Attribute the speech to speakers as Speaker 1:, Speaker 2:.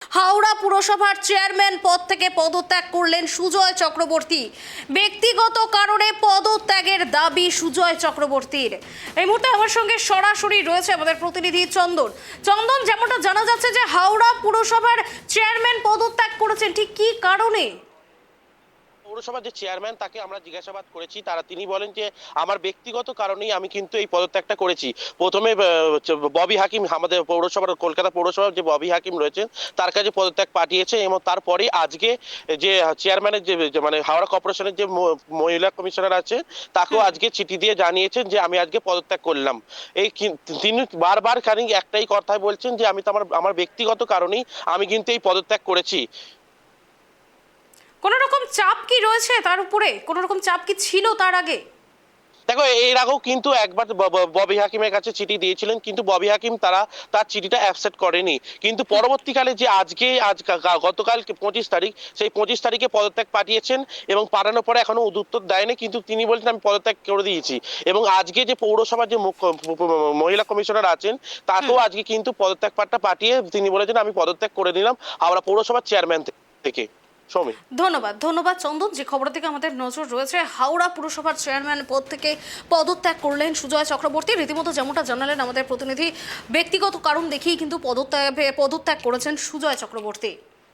Speaker 1: হাওড়া পুরসভার চেয়ারম্যান পদ থেকে পদত্যাগ করলেন সুজয় চক্রবর্তী। ব্যক্তিগত কারণে পদত্যাগের দাবি সুজয় চক্রবর্তীর। এই মুহূর্তে আমার সঙ্গে সরাসরি রয়েছে আমাদের প্রতিনিধি চন্দন। চন্দন, যেমনটা জানা যাচ্ছে যে হাওড়া পুরসভার চেয়ারম্যান পদত্যাগ করেছেন, ঠিক কি কারণে?
Speaker 2: পৌরসভার যে চেয়ারম্যান তাকে আমরা জিজ্ঞাসাবাদ করেছি, তিনি বলেন যে আমার ব্যক্তিগত কারণেই আমি কিন্তু এই পদত্যাগটা করেছি। প্রথমে ববি হাকিম, আমাদের পৌরসভার, কলকাতা পৌরসভার যে ববি হাকিম রয়েছেন তার কাছে পদত্যাগ পাঠিয়েছে, এবং তারপরে আজকে যে চেয়ারম্যানের যে মানে হাওড়া কর্পোরেশনের যে মহিলা কমিশনার আছে তাকেও আজকে চিঠি দিয়ে জানিয়েছেন যে আমি আজকে পদত্যাগ করলাম। তিনি বারবার খালি একটাই কথাই বলছেন যে আমি তো আমার ব্যক্তিগত কারণেই আমি কিন্তু এই পদত্যাগ করেছি।
Speaker 1: কোনো রকম চাপ কি রয়েছে তার উপরে? কোনো রকম চাপ কি ছিল তার আগে?
Speaker 2: দেখো, এর আগেও কিন্তু একবার ববি হাকিমের কাছে চিঠি দিয়েছিলেন, কিন্তু ববি হাকিম তার চিঠিটা অ্যাকসেপ্ট করেনি। কিন্তু পরবর্তীকালে যে গতকাল 25 তারিখ, সেই 25 তারিখে পদত্যাগ পাঠিয়েছেন, এবং পাঠানোর পরে এখনো উত্তর দেয়নি, কিন্তু তিনি বলছেন আমি পদত্যাগ করে দিয়েছি। এবং আজকে যে পৌরসভার যে মহিলা কমিশনার আছেন তাকেও আজকে কিন্তু পদত্যাগ পাঠটা পাঠিয়ে তিনি বলেছেন আমি পদত্যাগ করে নিলাম হাওড়া পৌরসভার চেয়ারম্যান থেকে। সৌমি,
Speaker 1: ধন্যবাদ চন্দন। যে খবর থেকে আমাদের নজর রয়েছে, হাওড়া পুরসভার চেয়ারম্যান পদ থেকে পদত্যাগ করলেন সুজয় চক্রবর্তী। রীতিমতো যেমনটা জানালেন আমাদের প্রতিনিধি, ব্যক্তিগত কারণ দেখিয়ে কিন্তু পদত্যাগ করেছেন সুজয় চক্রবর্তী।